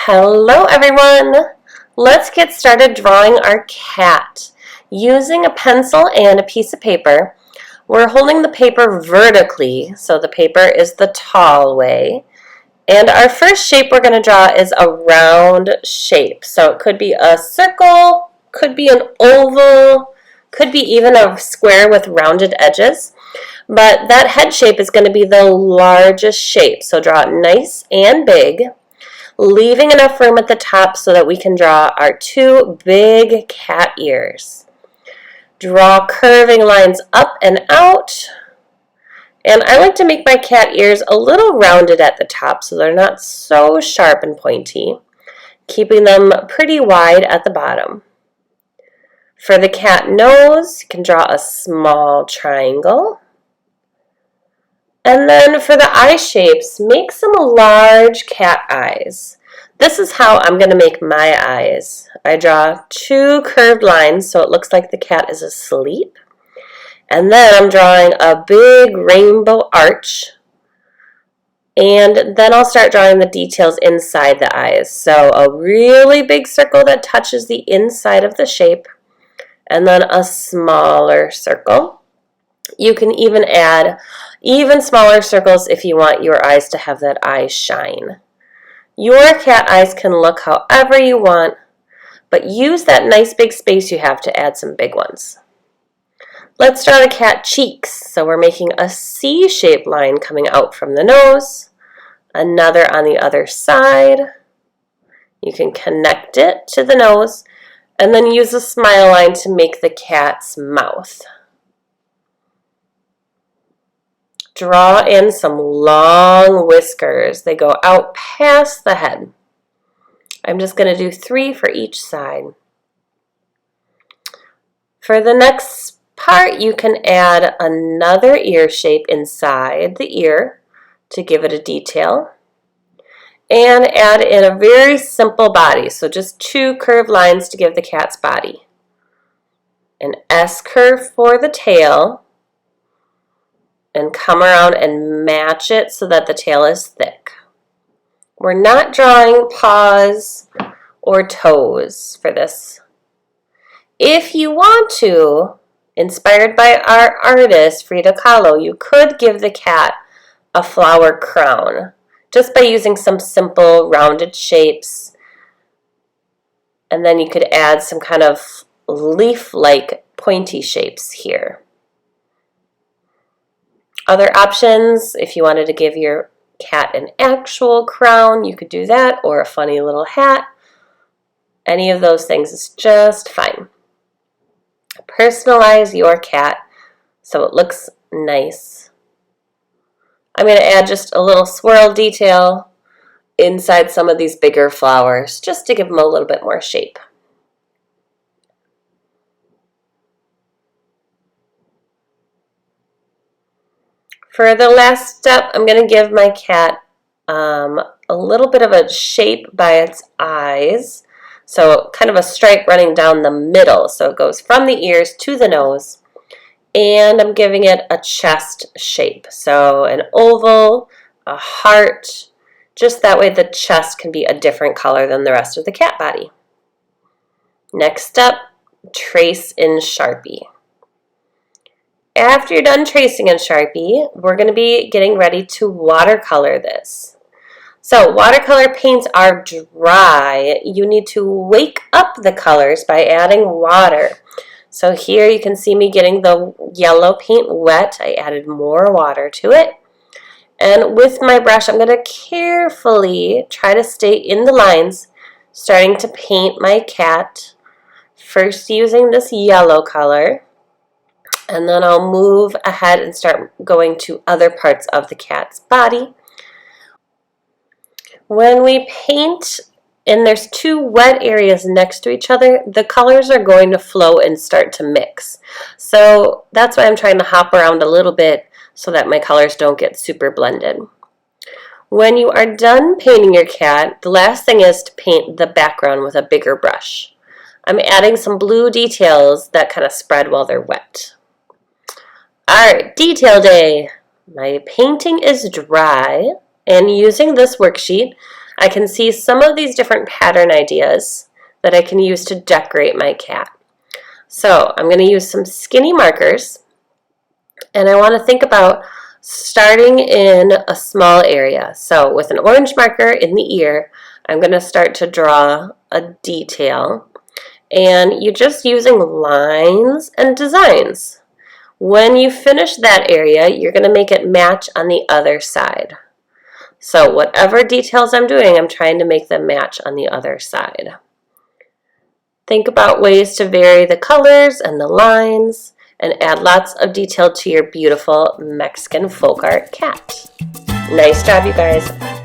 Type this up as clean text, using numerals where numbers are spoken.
Hello everyone! Let's get started drawing our cat. Using a pencil and a piece of paper, we're holding the paper vertically, so the paper is the tall way. And our first shape we're going to draw is a round shape. So it could be a circle, could be an oval, could be even a square with rounded edges. But that head shape is going to be the largest shape, so draw it nice and big, leaving enough room at the top so that we can draw our two big cat ears. Draw curving lines up and out. And I like to make my cat ears a little rounded at the top so they're not so sharp and pointy, keeping them pretty wide at the bottom. For the cat nose, you can draw a small triangle. And then for the eye shapes, make some large cat eyes. This is how I'm going to make my eyes. I draw two curved lines so it looks like the cat is asleep. And then I'm drawing a big rainbow arch. And then I'll start drawing the details inside the eyes. So a really big circle that touches the inside of the shape. And then a smaller circle. You can even add even smaller circles if you want your eyes to have that eye shine. Your cat eyes can look however you want, but use that nice big space you have to add some big ones. Let's draw the cat cheeks. So we're making a C-shaped line coming out from the nose, another on the other side. You can connect it to the nose, and then use a smile line to make the cat's mouth. Draw in some long whiskers. They go out past the head. I'm just going to do 3 for each side. For the next part, you can add another ear shape inside the ear to give it a detail. And add in a very simple body, so just 2 curved lines to give the cat's body. An S curve for the tail. And come around and match it so that the tail is thick. We're not drawing paws or toes for this. If you want to, inspired by our artist, Frida Kahlo, you could give the cat a flower crown just by using some simple rounded shapes. And then you could add some kind of leaf-like pointy shapes here. Other options, if you wanted to give your cat an actual crown, you could do that, or a funny little hat. Any of those things is just fine. Personalize your cat so it looks nice. I'm going to add just a little swirl detail inside some of these bigger flowers, just to give them a little bit more shape. For the last step, I'm going to give my cat a little bit of a shape by its eyes. So kind of a stripe running down the middle. So it goes from the ears to the nose. And I'm giving it a chest shape. So an oval, a heart. Just that way the chest can be a different color than the rest of the cat body. Next step, trace in Sharpie. After you're done tracing in Sharpie, we're going to be getting ready to watercolor this. So watercolor paints are dry. You need to wake up the colors by adding water. So here you can see me getting the yellow paint wet. I added more water to it. And with my brush, I'm going to carefully try to stay in the lines, starting to paint my cat. First using this yellow color. And then I'll move ahead and start going to other parts of the cat's body. When we paint and there's 2 wet areas next to each other, the colors are going to flow and start to mix. So that's why I'm trying to hop around a little bit so that my colors don't get super blended. When you are done painting your cat, the last thing is to paint the background with a bigger brush. I'm adding some blue details that kind of spread while they're wet. Alright, detail day. My painting is dry, and using this worksheet, I can see some of these different pattern ideas that I can use to decorate my cat. So I'm going to use some skinny markers, and I want to think about starting in a small area. So with an orange marker in the ear, I'm going to start to draw a detail, and you're just using lines and designs. When you finish that area, you're going to make it match on the other side. So whatever details I'm doing, I'm trying to make them match on the other side. Think about ways to vary the colors and the lines and add lots of detail to your beautiful Mexican folk art cat. Nice job, you guys.